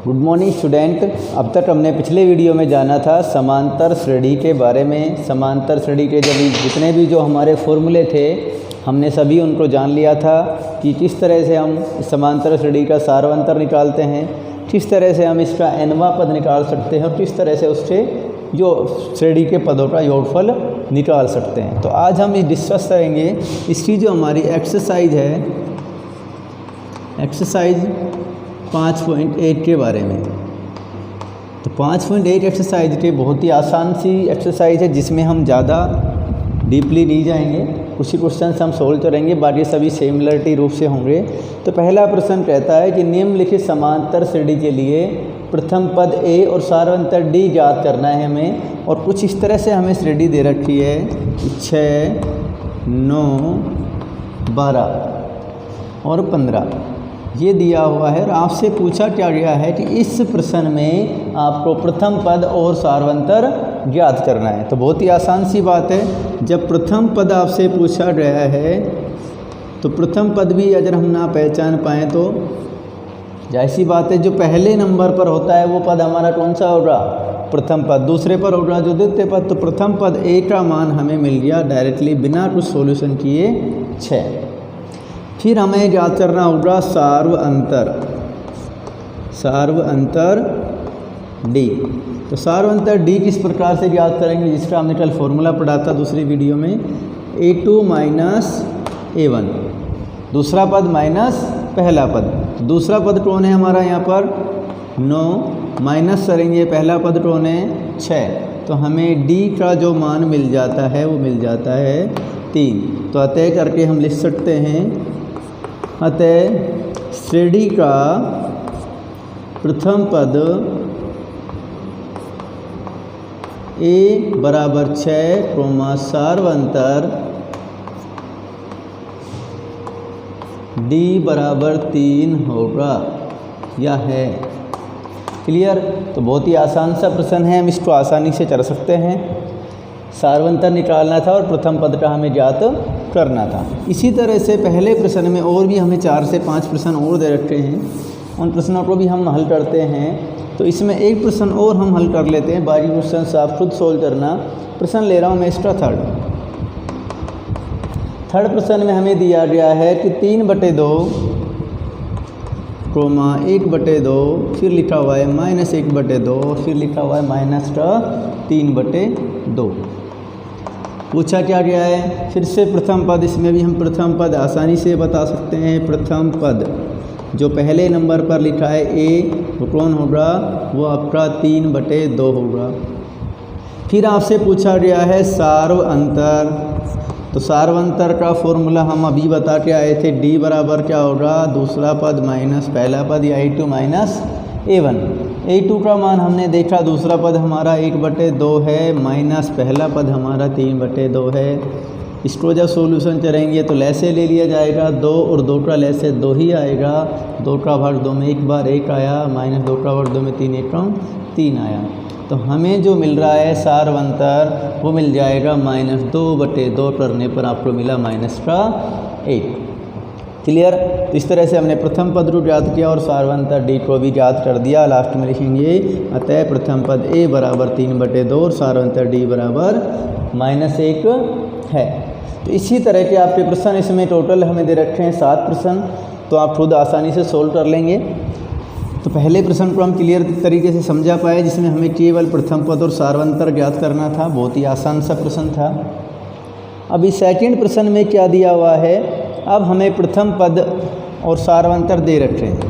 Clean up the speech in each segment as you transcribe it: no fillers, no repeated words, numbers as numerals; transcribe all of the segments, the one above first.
Good morning student. अब तक हमने पिछले वीडियो में जाना था समांतर श्रेणी के बारे में। समांतर श्रेणी के जितने भी जो हमारे फॉर्मूले थे हमने सभी उनको जान लिया था कि किस तरह से हम समांतर श्रेणी का सार्वंतर निकालते हैं, किस तरह से हम इसका nवां पद निकाल सकते हैं और किस तरह से उससे जो श्रेणी के पदों का योगफल निकाल सकते हैं। तो आज हम डिस्कस करेंगे इसकी जो हमारी एक्सरसाइज है, एक्सरसाइज 5.8 के बारे में। तो 5.8 एक्सरसाइज के बहुत ही आसान सी एक्सरसाइज है जिसमें हम ज़्यादा डीपली नहीं जाएंगे, कुछ ही क्वेश्चन हम सोल्व करेंगे, बाकी सभी सिमिलरिटी रूप से होंगे। तो पहला प्रश्न कहता है कि निम्नलिखित समांतर श्रेणी के लिए प्रथम पद ए और सार्वंतर डी ज्ञात करना है हमें। और कुछ इस तरह से हमें श्रेणी दे रखी है 6, 9, 12 और 15 ये दिया हुआ है। और आपसे पूछा क्या गया है कि इस प्रश्न में आपको प्रथम पद और सार्वंतर ज्ञात करना है। तो बहुत ही आसान सी बात है, जब प्रथम पद आपसे पूछा गया है तो प्रथम पद भी अगर हम ना पहचान पाएँ तो ऐसी बात है, जो पहले नंबर पर होता है वो पद हमारा कौन सा होगा? प्रथम पद। दूसरे पर होगा जो द्वितीय पद। तो प्रथम पद ए का मान हमें मिल गया डायरेक्टली बिना कुछ सॉल्यूशन किए 6। फिर हमें ज्ञात करना होगा सार्वंतर, सार्वंतर डी। तो सार्वंतर डी किस प्रकार से ज्ञात करेंगे, जिसका हमने कल फॉर्मूला पढ़ा था दूसरी वीडियो में, A2 माइनस A1, दूसरा पद माइनस पहला पद। दूसरा पद कौन है हमारा यहाँ पर 9, माइनस करेंगे पहला पद कौन है 6। तो हमें डी का जो मान मिल जाता है वो मिल जाता है 3। तो अतः करके हम लिख सकते हैं, अतः श्रेणी का प्रथम पद ए बराबर 6, सार्वंतर डी बराबर 3 होगा या है। क्लियर? तो बहुत ही आसान सा प्रश्न है, हम इसको आसानी से कर सकते हैं। सार्वंतर निकालना था और प्रथम पद का हमें ज्ञात करना था। इसी तरह से पहले प्रश्न में और भी हमें 4 से 5 प्रश्न और दे रखे हैं, उन प्रश्नों को भी हम हल करते हैं। तो इसमें एक प्रश्न और हम हल कर लेते हैं, बाकी क्वेश्चन आप खुद सोल्व करना। प्रश्न ले रहा हूँ मैं इसका थर्ड प्रश्न में हमें दिया गया है कि 3/2, 1/2, फिर लिखा हुआ है -1/2 और फिर लिखा हुआ है -3/2। पूछा क्या गया है? फिर से प्रथम पद, इसमें भी हम प्रथम पद आसानी से बता सकते हैं। प्रथम पद जो पहले नंबर पर लिखा है ए, वो कौन होगा? वो आपका 3/2 होगा। फिर आपसे पूछा गया है सार्वंतर। तो सार्वंतर का फॉर्मूला हम अभी बता के आए थे, डी बराबर क्या होगा? दूसरा पद माइनस पहला पद या A2 माइनस A1। A2 का मान हमने देखा, दूसरा पद हमारा 1/2 है, माइनस पहला पद हमारा 3/2 है। इसको जब सॉल्यूशन करेंगे तो लैसे ले लिया जाएगा, 2 और 2 का लैसे 2 ही आएगा। 2 का भाग 2 में एक बार 1 आया, -2 का भाग 2 में 3 1 3 आया। तो हमें जो मिल रहा है सार्वंतर वो मिल जाएगा -2/2 करने पर आपको मिला -1। क्लियर? तो इस तरह से हमने प्रथम पद को ज्ञात किया और सार्वंतर डी को भी ज्ञात कर दिया। लास्ट में लिखेंगे अतः प्रथम पद ए बराबर 3/2 और सार्वंतर डी बराबर -1 है। तो इसी तरह के आपके प्रश्न इसमें टोटल हमें दे रखे हैं 7 प्रश्न, तो आप खुद आसानी से सोल्व कर लेंगे। तो पहले प्रश्न को हम क्लियर तरीके से समझा पाए, जिसमें हमें केवल प्रथम पद और सार्वंतर ज्ञात करना था। बहुत ही आसान सा प्रश्न था। अभी सेकंड प्रश्न में क्या दिया हुआ है? अब हमें प्रथम पद और सार्वंतर दे रखे हैं।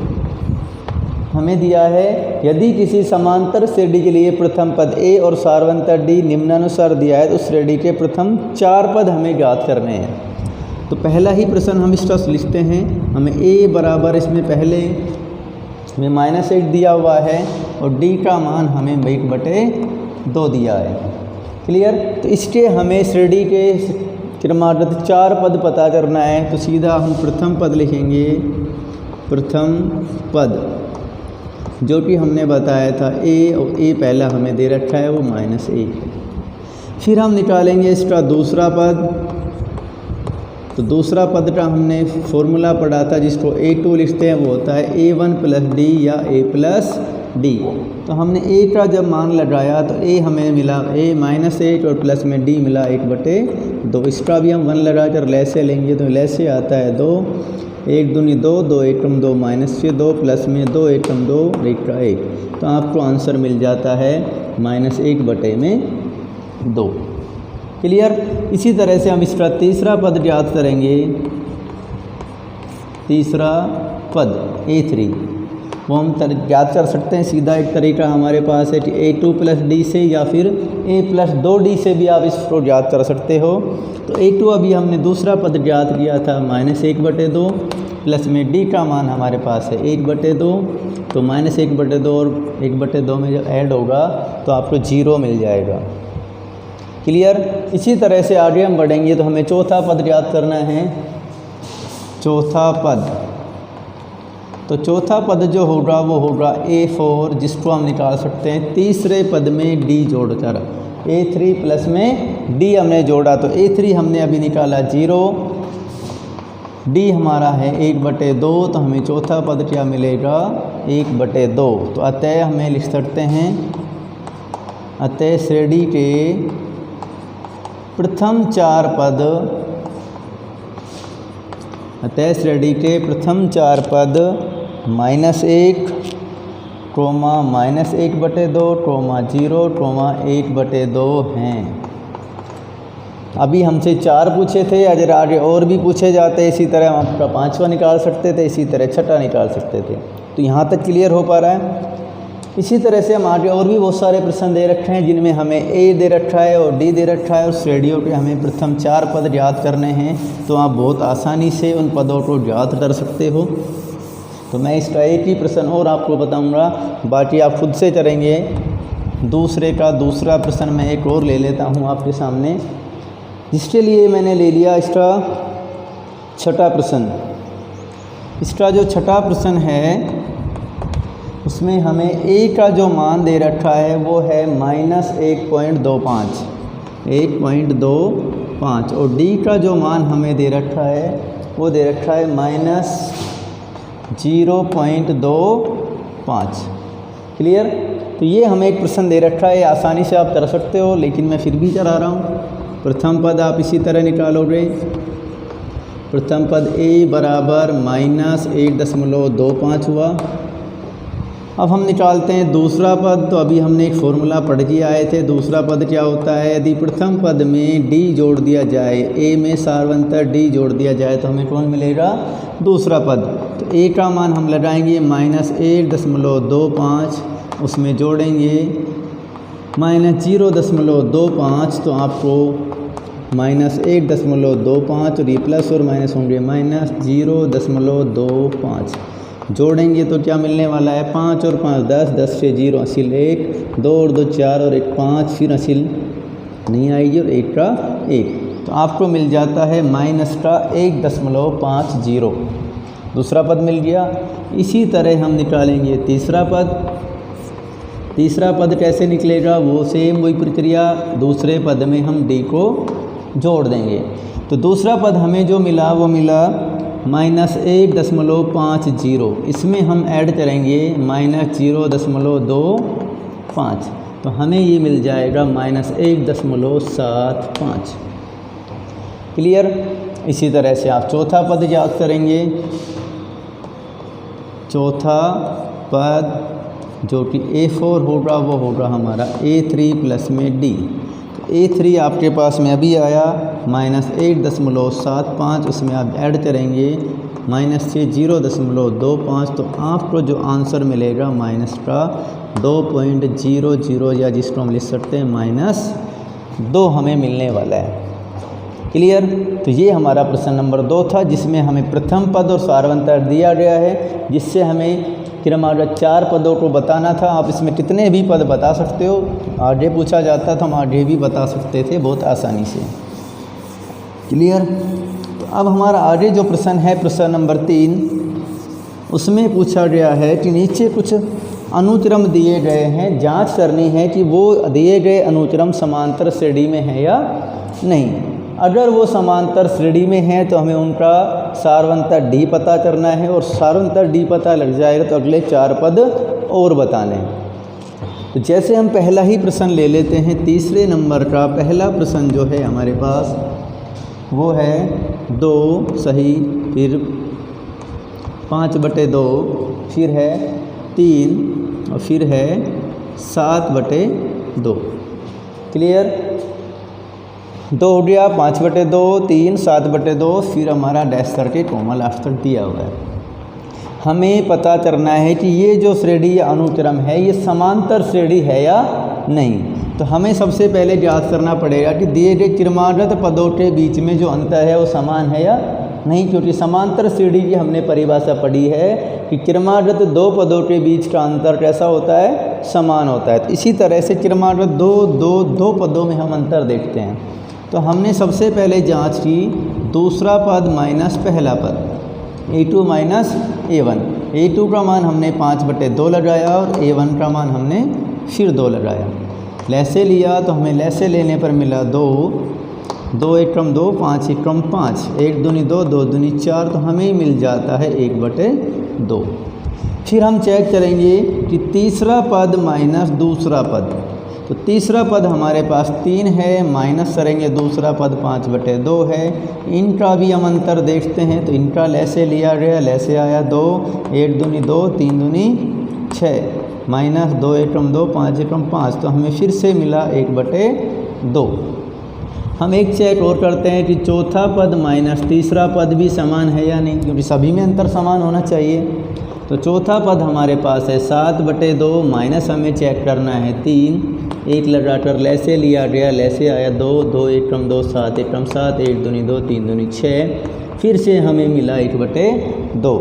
हमें दिया है यदि किसी समांतर श्रेणी के लिए प्रथम पद ए और सार्वंतर डी निम्नानुसार दिया है तो श्रेणी के प्रथम 4 पद हमें ज्ञात करने हैं। तो पहला ही प्रश्न हम इसका लिखते हैं। हमें ए बराबर इसमें पहले में -1 दिया हुआ है और डी का मान हमें 1/2 दिया है। क्लियर? तो इसके हमें श्रेणी के क्रमागत 4 पद पता करना है। तो सीधा हम प्रथम पद लिखेंगे। प्रथम पद जो कि हमने बताया था ए, और ए पहला हमें दे रखा है वो -1 है। फिर हम निकालेंगे इसका दूसरा पद। तो दूसरा पद का हमने फॉर्मूला पढ़ा था जिसको A2 लिखते हैं, वो होता है A1 + D या A + डी। तो हमने ए का जब मान लगाया तो ए हमें मिला ए -8 और प्लस में डी मिला 1/2। इसका भी हम 1 लगा कर लैसे लेंगे तो लैसे आता है 2, 1 दूनी 2, 2 एकम 2 -6, 2 प्लस में 2 एकम 2 1। तो आपको आंसर मिल जाता है -1/2। क्लियर। इसी तरह से हम इसका तीसरा पद ज्ञात करेंगे। तीसरा पद A3 वो हम ज्ञात कर सकते हैं। सीधा एक तरीका हमारे पास है कि A2 + D से या फिर A + 2D से भी आप इसको ज्ञात कर सकते हो। तो A2 अभी हमने दूसरा पद ज्ञात किया था -1/2, प्लस में D का मान हमारे पास है 1/2। तो -1/2 और 1/2 में जब ऐड होगा तो आपको 0 मिल जाएगा। क्लियर। इसी तरह से आगे हम बढ़ेंगे तो हमें चौथा पद ज्ञात करना है। चौथा पद, तो चौथा पद जो होगा वो होगा A4, जिसको हम निकाल सकते हैं तीसरे पद में D जोड़कर। A3 प्लस में D हमने जोड़ा तो A3 हमने अभी निकाला 0, D हमारा है 1/2। तो हमें चौथा पद क्या मिलेगा 1/2। तो अतः हमें लिख सकते हैं, अतः श्रेणी के प्रथम 4 पद, अतः श्रेणी के प्रथम 4 पद -1, -1/2, -0, -1/2 हैं। अभी हमसे 4 पूछे थे, अगर आगे और भी पूछे जाते इसी तरह हम आपका 5वां निकाल सकते थे, इसी तरह 6ठा निकाल सकते थे। तो यहाँ तक क्लियर हो पा रहा है। इसी तरह से हम आगे और भी बहुत सारे प्रश्न दे रखे हैं जिनमें हमें A दे रखा है और D दे रखा है और श्रेणियों के हमें प्रथम 4 पद ज्ञात करने हैं। तो आप बहुत आसानी से उन पदों को ज्ञात कर सकते हो। तो मैं इसका एक ही प्रश्न और आपको बताऊंगा, बाकी आप खुद से करेंगे। दूसरे का दूसरा प्रश्न मैं एक और ले लेता हूं आपके सामने, जिसके लिए मैंने ले लिया इसका 6ठा प्रश्न। इसका जो 6ठा प्रश्न है उसमें हमें A का जो मान दे रखा है वो है -1.25 और D का जो मान हमें दे रखा है वो दे रखा है -0.25। क्लियर। तो ये हमें एक प्रश्न दे रखा है, आसानी से आप कर सकते हो, लेकिन मैं फिर भी चला रहा हूँ। प्रथम पद आप इसी तरह निकालोगे। प्रथम पद A बराबर -1.25 हुआ। अब हम निकालते हैं दूसरा पद। तो अभी हमने एक फॉर्मूला पढ़ के आए थे। दूसरा पद क्या होता है, यदि प्रथम पद में D जोड़ दिया जाए, A में सार्वंतर D जोड़ दिया जाए तो हमें कौन मिलेगा, दूसरा पद। तो A का मान हम लगाएंगे -1.25, उसमें जोड़ेंगे -0.25, तो आपको -1.25 और ये प्लस और माइनस होंगे -0.25। जोड़ेंगे तो क्या मिलने वाला है, 5 और 5 10, 10 से 0 हासिल 1, 2 और 2 4 और 1 5, फिर हासिल नहीं आएगी और 1 का 1। तो आपको मिल जाता है -1.50। दूसरा पद मिल गया। इसी तरह हम निकालेंगे तीसरा पद। तीसरा पद कैसे निकलेगा, वो सेम वही प्रक्रिया, दूसरे पद में हम D को जोड़ देंगे। तो दूसरा पद हमें जो मिला वो मिला -1.50। इसमें हम ऐड करेंगे -0.25, तो हमें ये मिल जाएगा -1.75। क्लियर। इसी तरह से आप चौथा पद याद करेंगे। चौथा पद जो कि A4 होगा वो होगा हमारा A3 प्लस में D। तो A3 आपके पास में अभी आया -1.75, उसमें आप ऐड करेंगे -0.25, तो आपको जो आंसर मिलेगा -2.00 या जिसको हम लिख सकते हैं -2 हमें मिलने वाला है। क्लियर। तो ये हमारा प्रश्न नंबर 2 था, जिसमें हमें प्रथम पद और सार्वंतर दिया गया है, जिससे हमें क्रमागत 4 पदों को बताना था। आप इसमें कितने भी पद बता सकते हो, आगे पूछा जाता तो हम आगे भी बता सकते थे बहुत आसानी से। क्लियर। तो अब हमारा आगे जो प्रश्न है, प्रश्न नंबर 3, उसमें पूछा गया है कि नीचे कुछ अनुक्रम दिए गए हैं, जांच करनी है कि वो दिए गए अनुक्रम समांतर श्रेणी में है या नहीं। अगर वो समांतर श्रेणी में है तो हमें उनका सार्वंतर D पता करना है, और सार्वंतर D पता लग जाएगा तो अगले 4 पद और बता लें। तो जैसे हम पहला ही प्रश्न ले लेते हैं, तीसरे नंबर का पहला प्रश्न जो है हमारे पास वो है 2 सही, फिर 5/2, फिर है 3 और फिर है 7/2। क्लियर? 2 हो गया, 5/2, 3, 7/2, फिर हमारा डैश करके कॉमा लास्ट तक दिया हुआ है। हमें पता करना है कि ये जो श्रेणी या अनुक्रम है ये समांतर श्रेणी है या नहीं। तो हमें सबसे पहले ज्ञात करना पड़ेगा कि दिए गए क्रमागत पदों के बीच में जो अंतर है वो समान है या नहीं, क्योंकि समांतर श्रेणी की हमने परिभाषा पढ़ी है कि क्रमागत 2 पदों के बीच का अंतर कैसा होता है, समान होता है। तो इसी तरह से क्रमागत 2 पदों में हम अंतर देखते हैं। तो हमने सबसे पहले जांच की दूसरा पद माइनस पहला पद, A2 माइनस A1। A2 का मान हमने 5/2 लगाया और A1 का मान हमने फिर 2 लगाया। लैसे लिया तो हमें लैसे लेने पर मिला 2, 2 एकम 2, 5 एकम 5, 1 दूनी 2, 2 दूनी 4, तो हमें मिल जाता है 1/2। फिर हम चेक करेंगे कि तीसरा पद माइनस दूसरा पद। तो तीसरा पद हमारे पास 3 है, माइनस करेंगे दूसरा पद 5/2 है। इनका भी हम अंतर देखते हैं, तो इनका लैसे लिया गया, लैसे आया 2, 1 दूनी 2, 3 दूनी 6, माइनस 2 एकम 2, 5 एकम 5, तो हमें फिर से मिला 1/2। हम एक चेक और करते हैं कि चौथा पद माइनस तीसरा पद भी समान है या नहीं, क्योंकि सभी में अंतर समान होना चाहिए। तो चौथा पद हमारे पास है 7/2, माइनस हमें चेक करना है 3, 1 लगाकर लैसे लिया गया, लैसे आया 2, 2 एकम 2, 7 एकम 7, 1 दूनी 2, 3 दूनी 6, फिर से हमें मिला 1/2।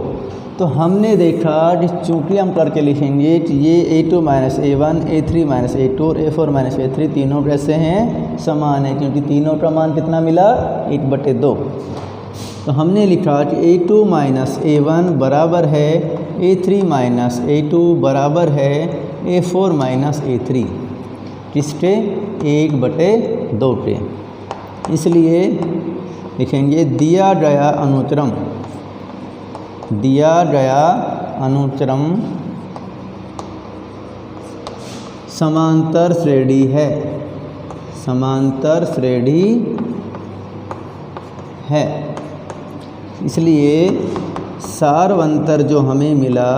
तो हमने देखा कि चूँकि हम करके लिखेंगे कि ये A2 minus A1, A3 minus A2 और A4 माइनस A3 तीनों कैसे हैं, समान है, क्योंकि तीनों का मान कितना मिला, 1/2। तो हमने लिखा कि A2 माइनस A1 बराबर है A3 माइनस A2 बराबर है A4 माइनस A3, किसके, 1/2 के। इसलिए लिखेंगे दिया गया अनुक्रम, दिया गया अनुक्रम समांतर श्रेणी है, समांतर श्रेणी है। इसलिए सार्वंतर जो हमें मिला,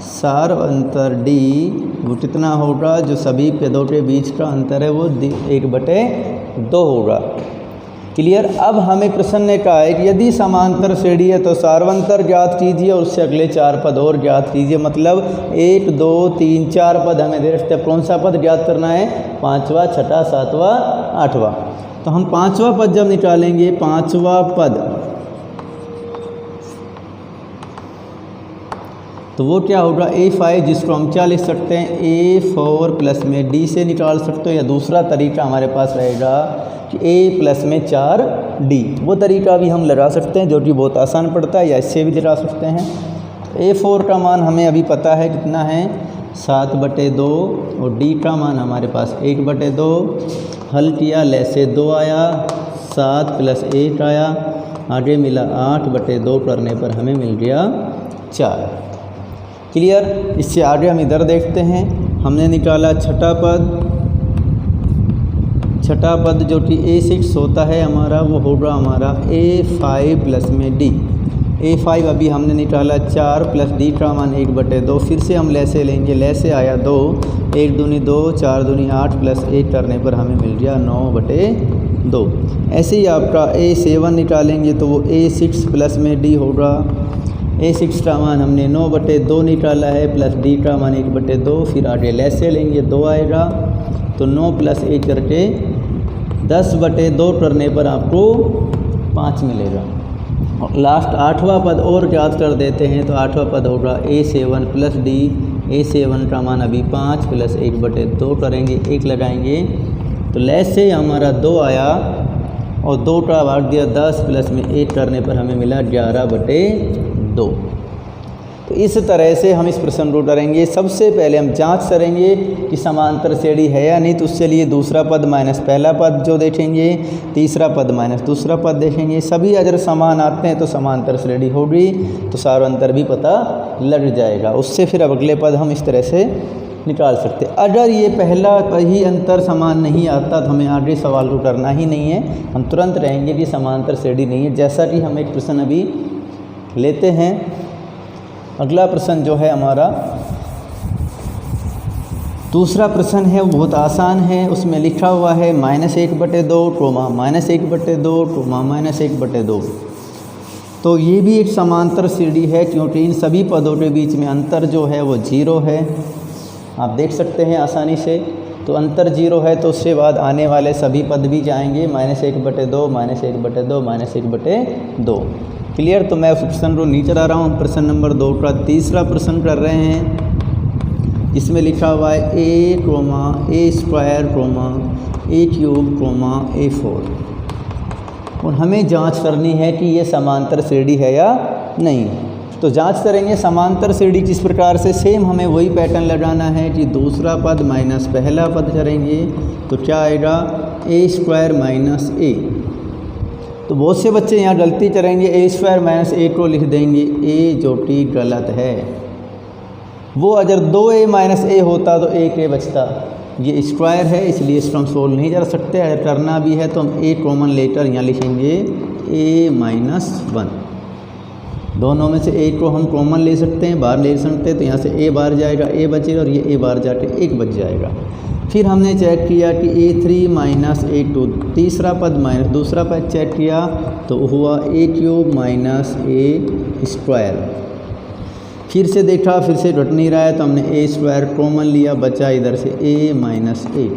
सार्वंतर D वो कितना होगा, जो सभी पदों के बीच का अंतर है वो 1/2 होगा। क्लियर? अब हमें प्रश्न ने कहा है कि यदि समांतर श्रेणी है तो सार्वंतर ज्ञात कीजिए और उससे अगले 4 पद और ज्ञात कीजिए। मतलब 1, 2, 3, 4 पद हमें दे रखते हैं। कौन सा पद ज्ञात करना है, 5वां, 6वां, 7वां, 8वां। तो हम 5वां पद जब निकालेंगे, 5वां पद तो वो क्या होगा, A5, जिसको हम क्या लिख सकते हैं, A4 प्लस में D से निकाल सकते हो, या दूसरा तरीका हमारे पास रहेगा कि A प्लस में 4D, वो तरीका भी हम लगा सकते हैं जो कि बहुत आसान पड़ता है, या इससे भी लगा सकते हैं। A4 का मान हमें अभी पता है कितना है, 7/2, और D का मान हमारे पास 1/2। हल किया, लैसे 2 आया, 7 प्लस 1 आया, आगे मिला 8/2 करने पर हमें मिल गया 4। क्लियर? इससे आगे हम इधर देखते हैं। हमने निकाला छठा पद जो कि A6 होता है हमारा, वो होगा हमारा A5 प्लस में D। A5 अभी हमने निकाला 4 प्लस D का मान 1/2। फिर से हम लैसे लेंगे, लैसे आया 2, 1 दूनी 2, 4 दूनी 8 प्लस 1 करने पर हमें मिल गया 9/2। ऐसे ही आपका A7 निकालेंगे तो वो A6 प्लस में D होगा। A6 का मान हमने 9/2 निकाला है, प्लस D का मान 1/2। फिर आगे लैसे लेंगे, 2 आएगा, तो 9 प्लस 1 करके 10/2 करने पर आपको 5 मिलेगा। और लास्ट 8वां पद और याद कर देते हैं, तो 8वां पद होगा A7 प्लस D। A7 का मान अभी 5 प्लस 1/2 करेंगे, 1 लगाएंगे, तो लैसे हमारा 2 आया, और 2 का भाग दिया 10 प्लस में 1 करने पर हमें मिला 11/2। तो इस तरह से हम इस प्रश्न को करेंगे। सबसे पहले हम जांच करेंगे कि समांतर श्रेणी है या नहीं, तो उसके लिए दूसरा पद माइनस पहला पद जो देखेंगे, तीसरा पद माइनस दूसरा पद देखेंगे। सभी अगर समान आते हैं तो समांतर श्रेणी होगी, तो सार्वंतर भी पता लग जाएगा। उससे फिर अब अगले पद हम इस तरह से निकाल सकते हैं। अगर ये पहला ही अंतर समान नहीं आता तो हमें आगे सवाल को करना ही नहीं है, हम तुरंत रहेंगे कि समांतर श्रेणी नहीं है। जैसा कि हम एक प्रश्न अभी लेते हैं, अगला प्रश्न जो है हमारा दूसरा प्रश्न है, वो बहुत आसान है। उसमें लिखा हुआ है -1/2 कोमा -1/2 कोमा -1/2। तो ये भी एक समांतर श्रेणी है, क्योंकि इन सभी पदों के बीच में अंतर जो है वो 0 है। आप देख सकते हैं आसानी से। तो अंतर 0 है तो उसके बाद आने वाले सभी पद भी जाएंगे -1/2 -1/2 -1/2। क्लियर। तो मैं उस प्रश्न को नीचे आ रहा हूँ। प्रश्न नंबर 2 का तीसरा प्रश्न कर रहे हैं, जिसमें लिखा हुआ है a, a², a³ a4। और हमें जांच करनी है कि ये समांतर श्रेणी है या नहीं। तो जांच करेंगे समांतर श्रेणी किस प्रकार से। सेम हमें वही पैटर्न लगाना है कि दूसरा पद माइनस पहला पद करेंगे तो क्या आएगा a² - a। तो बहुत से बच्चे यहाँ गलती करेंगे, a² - a को लिख देंगे a, जो कि गलत है। वो अगर 2a - a होता तो a बचता। ये स्क्वायर है इसलिए इसको हम सोल्व नहीं कर सकते। अगर करना भी है तो हम a कॉमन लेकर यहाँ लिखेंगे a-1। दोनों में से a को हम कॉमन ले सकते हैं, बाहर ले सकते हैं। तो यहाँ से a बाहर जाएगा, a बचेगा, और ये a बाहर जाके 1 बच जाएगा। फिर हमने चेक किया कि a3 - a2, तीसरा पद माइनस दूसरा पद चेक किया तो हुआ a³ - a²। फिर से देखा, फिर से घट नहीं रहा है तो हमने a² कॉमन लिया, बचा इधर से a - 1।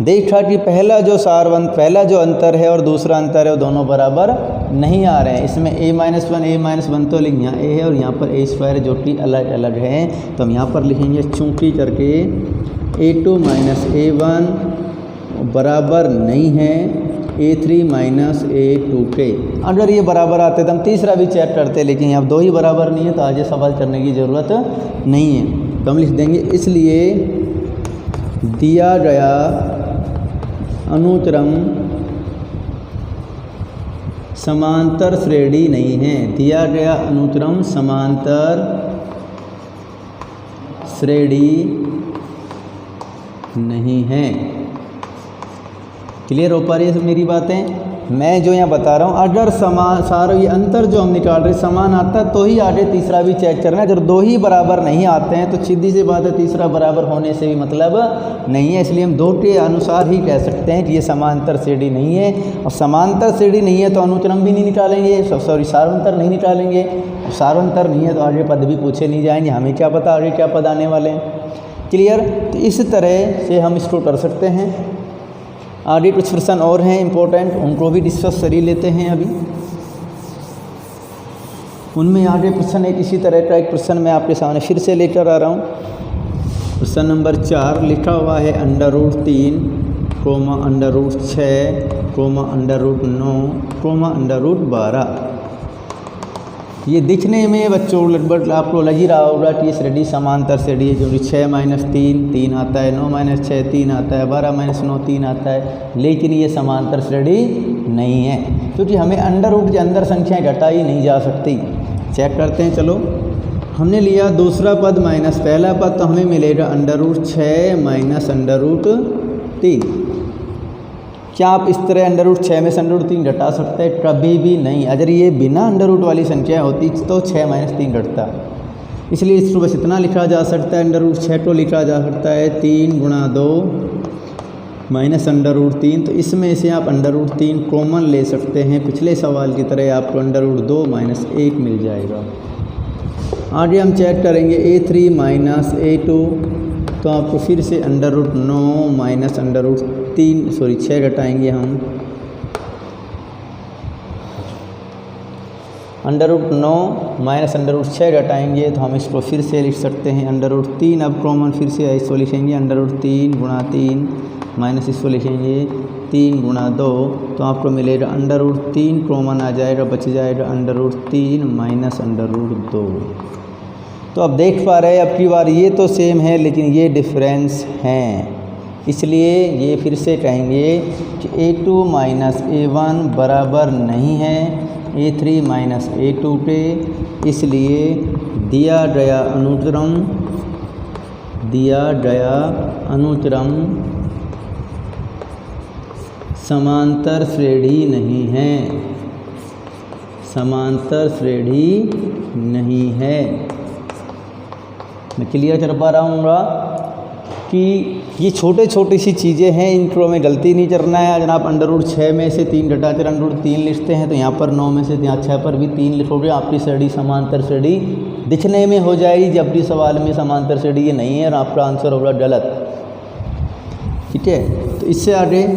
देखा कि पहला जो अंतर है और दूसरा अंतर है वो दोनों बराबर नहीं आ रहे हैं। इसमें a-1 तो लिख यहाँ a है और यहाँ पर a² जो कि अलग अलग है। तो हम यहाँ पर लिखेंगे चूंकि करके a2 - a1 बराबर नहीं है a3 - a2 के। अगर ये बराबर आते तो हम तीसरा भी चेक करते, लेकिन यहाँ 2 ही बराबर नहीं है तो आगे सवाल करने की ज़रूरत नहीं है। तो हम लिख देंगे इसलिए दिया गया अनुक्रम समांतर श्रेणी नहीं है। दिया गया अनुक्रम समांतर श्रेणी नहीं है। क्लियर हो पा रही है मेरी बातें। मैं जो यहाँ बता रहा हूँ, अगर सारे ये अंतर जो हम निकाल रहे समान आता तो ही आगे तीसरा भी चेक करना है। अगर 2 ही बराबर नहीं आते हैं तो सीधी सी बात है तीसरा बराबर होने से भी मतलब नहीं है। इसलिए हम 2 के अनुसार ही कह सकते हैं कि ये समांतर श्रेणी नहीं है। और समांतर श्रेणी नहीं है तो अनुक्रम भी नहीं निकालेंगे, सार्वंतर नहीं निकालेंगे। सार्वंतर नहीं है तो आगे पद भी पूछे नहीं जाएंगे, हमें क्या पता आगे क्या पद आने वाले हैं। क्लियर। तो इस तरह से हम इसको कर सकते हैं। आगे कुछ प्रश्न और हैं इम्पोर्टेंट, उनको भी डिस्कस कर ही लेते हैं अभी। उनमें आगे प्रश्न एक इसी तरह का एक प्रश्न मैं आपके सामने फिर से लेकर आ रहा हूँ। प्रश्न नंबर 4 लिखा हुआ है √3, √6, √9, √12। ये दिखने में बच्चों लगभग आपको लग ही रहा होगा कि ये श्रेणी समांतर श्रेणी है, क्योंकि 6 - 3 आता है, 9 - 6 3 आता है, 12 - 9 3 आता है। लेकिन ये समांतर श्रेणी नहीं है, क्योंकि हमें अंडर के अंदर संख्याएं घटाई नहीं जा सकती। चेक करते हैं। चलो, हमने लिया दूसरा पद माइनस पहला पद, तो हमें मिलेगा √6 - √3। क्या आप इस तरह √6 में से √3 घटा सकते हैं? कभी भी नहीं। अगर ये बिना अंडर वाली संख्या होती तो 6 - 3 घटता। इसलिए इसको बस इतना लिखा जा सकता है, √6 को लिखा जा सकता है 3 × 2 -√3। तो इसमें से आप √3 कॉमन ले सकते हैं। पिछले सवाल की तरह आपको √2 - 1 मिल जाएगा। आगे हम चेक करेंगे a3 - a2, तो आपको फिर से √9 - 6 घटाएंगे हम। √9 - 6 घटाएंगे तो हम इसको फिर से लिख सकते हैं √3। अब कॉमन फिर से इसको लिखेंगे √3 × 3 माइनस इसको लिखेंगे 3 × 2, तो आपको मिलेगा √3 कॉमन आ जाएगा, बच जाएगा √3 - √2। तो अब देख पा रहे हैं अब की बार ये तो सेम है लेकिन ये डिफरेंस हैं, इसलिए ये फिर से कहेंगे कि A2 माइनस A1 बराबर नहीं है A3 माइनस A2 के, इसलिए दिया गया अनुक्रम समांतर श्रेणी नहीं है, समांतर श्रेणी नहीं है। मैं क्लियर कर पा रहा हूँ कि ये छोटे छोटी सी चीज़ें हैं, इनको में गलती नहीं करना है। अगर आप √6 में से 3 घटाकर √3 लिखते हैं तो यहाँ पर 9 में से यहाँ 6 पर भी 3 लिखोगे, आपकी श्रेणी समांतर श्रेणी दिखने में हो जाएगी, जबकि सवाल में समांतर श्रेणी ये नहीं है और आपका आंसर होगा गलत। ठीक है, तो इससे आगे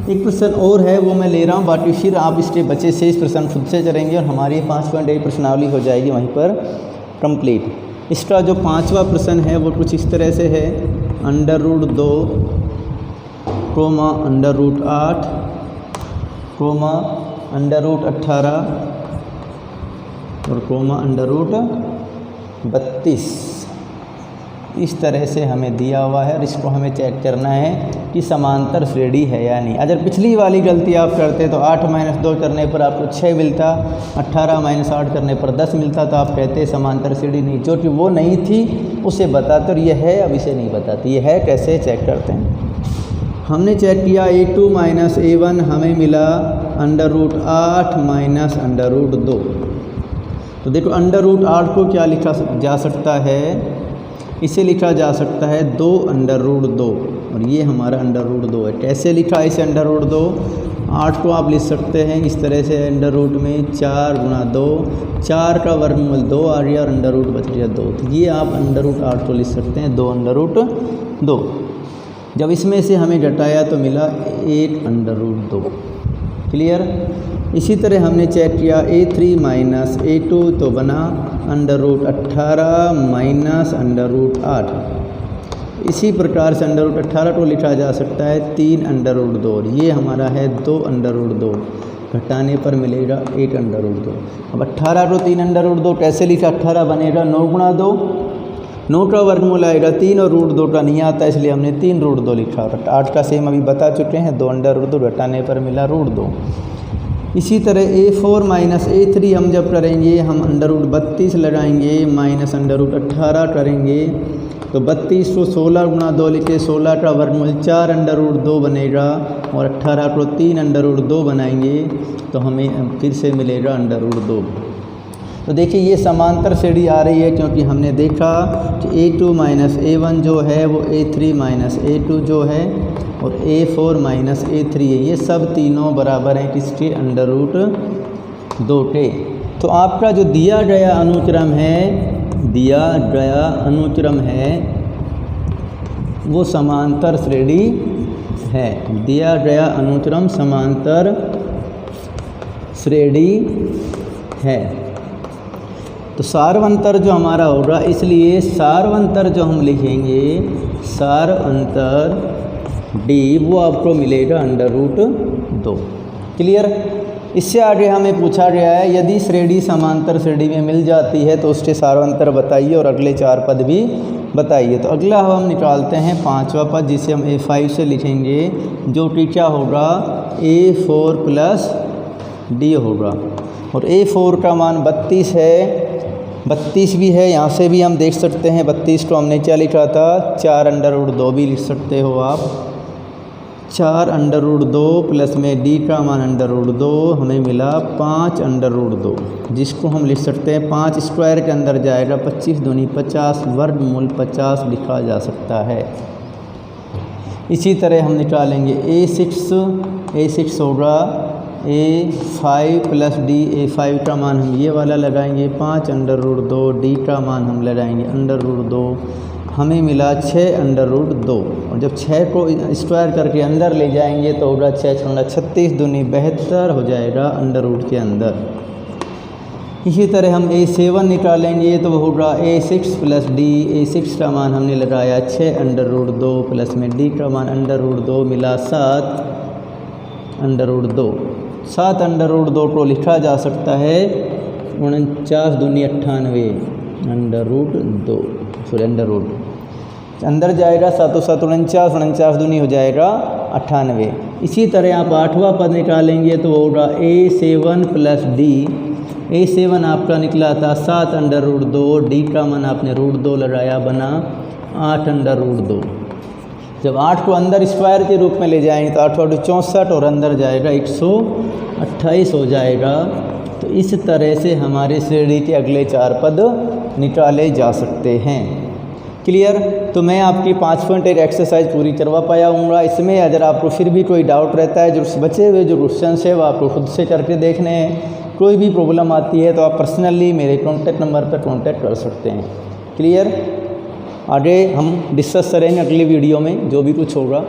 एक प्रश्न और है वो मैं ले रहा हूँ, बाकी फिर आप इसके बचे से इस प्रश्न खुद से करेंगे और हमारी 5.1 प्रश्नावली हो जाएगी वहीं पर कंप्लीट। इसका जो 5वां प्रश्न है वो कुछ इस तरह से है, √2, √8, √18 और √32 इस तरह से हमें दिया हुआ है और इसको हमें चेक करना है कि समांतर श्रेणी है या नहीं। अगर पिछली वाली गलती आप करते तो 8 - 2 करने पर आपको 6 मिलता, 18 - 8 करने पर 10 मिलता, तो आप कहते समांतर श्रेणी नहीं, जो कि वो नहीं थी उसे बताते और ये है अब इसे नहीं बताती। ये है कैसे चेक करते हैं। हमने चेक किया A2 माइनस A1 हमें मिला √8 माइनस √2। तो देखो √8 को क्या लिखा जा सकता है, इसे लिखा जा सकता है 2√2 और ये हमारा √2 है। कैसे लिखा इसे √2? 8 को आप लिख सकते हैं इस तरह से √ में 4 × 2, 4 का वर्गमूल 2 आ गया और √ बच गया 2। तो ये आप √8 को लिख सकते हैं 2√2। जब इसमें से हमें घटाया तो मिला 1√2। क्लियर। इसी तरह हमने चेक किया A3 माइनस A2 तो बना √18 माइनस √8। इसी प्रकार से √18 को लिखा जा सकता है 3√2, ये हमारा है 2√2, घटाने पर मिलेगा 1√2। अब 18 को 3√2 कैसे लिखा? 18 बनेगा 9 × 2, 9 का वर्गमूल आएगा 3 और √2 का नहीं आता इसलिए हमने 3√2 लिखा। और 8 का सेम अभी बता चुके हैं 2√2, घटाने पर मिला √2। इसी तरह A4 माइनस A3 हम जब करेंगे हम √32 लगाएंगे माइनस √18 करेंगे तो 32 को 16 × 2 लिखे, 16 का वर्गमूल 4√2 बनेगा और 18 को 3√2 बनाएंगे तो हमें फिर से मिलेगा √2। तो देखिए ये समांतर श्रेणी आ रही है क्योंकि हमने देखा कि A2 माइनस A1 जो है वो A3 माइनस A2 जो है और A4 माइनस A3 है, ये सब तीनों बराबर हैं किसके? √2 के। तो आपका जो दिया गया अनुक्रम है वो समांतर श्रेणी है। दिया गया अनुक्रम समांतर श्रेणी है। तो सार्वंतर जो हमारा होगा, इसलिए सार्वंतर जो हम लिखेंगे सार्वंतर D वो आपको मिलेगा √2। क्लियर। इससे आगे हमें पूछा गया है यदि श्रेणी समांतर श्रेणी में मिल जाती है तो उसके सार्वंतर बताइए और अगले 4 पद भी बताइए। तो अगला हम निकालते हैं 5वां पद जिसे हम A5 से लिखेंगे, जो कि क्या होगा A4 + D होगा। और A4 का मान 32 है, 32 भी है, यहाँ से भी हम देख सकते हैं 32 को हमने क्या लिखा था 4√2 भी लिख सकते हो आप। 4√2 प्लस में D का मान √2 हमें मिला 5√2, जिसको हम लिख सकते हैं 5 स्क्वायर के अंदर जाएगा 25 दूनी 50, वर्गमूल 50 लिखा जा सकता है। इसी तरह हम निकालेंगे A6 होगा A5 + D। A5 का मान हम ये वाला लगाएंगे 5√2, D का मान हम लगाएंगे √2, हमें मिला 6√2। और जब 6 को स्क्वायर करके अंदर ले जाएंगे तो होगा 6 × 36 दूनी 72 हो जाएगा √ के अंदर। इसी तरह हम A7 निकालेंगे तो होगा A6 + D। A6 का मान हमने लगाया 6√2 प्लस में D का मान √2 मिला 7√2। 7√2 को लिखा जा सकता है 49 दूनी 98, अंडर रूट अंदर जाएगा 7 7 49, 49 दूनी हो जाएगा 98। इसी तरह आप 8वां पद निकालेंगे तो होगा A7 प्लस D। A7 आपका निकला था 7 अंडर रूट 2, D का मान आपने रूट 2 लगाया, बना 8 अंडर रूट 2। जब 8 को अंदर स्क्वायर के रूप में ले जाएंगे तो 8 64 और अंदर जाएगा 128 हो जाएगा। तो इस तरह से हमारे श्रेणी के अगले 4 पद निकाले जा सकते हैं। क्लियर? तो मैं आपकी 5.1 एक्सरसाइज पूरी करवा पाया हूँगा। इसमें अगर आपको फिर भी कोई डाउट रहता है, जो बचे हुए जो क्वेश्चन है वो आपको खुद से करके देखने हैं। कोई भी प्रॉब्लम आती है तो आप पर्सनली मेरे कॉन्टैक्ट नंबर पर कॉन्टैक्ट कर सकते हैं। क्लियर? आगे हम डिस्कस करेंगे अगली वीडियो में जो भी कुछ होगा।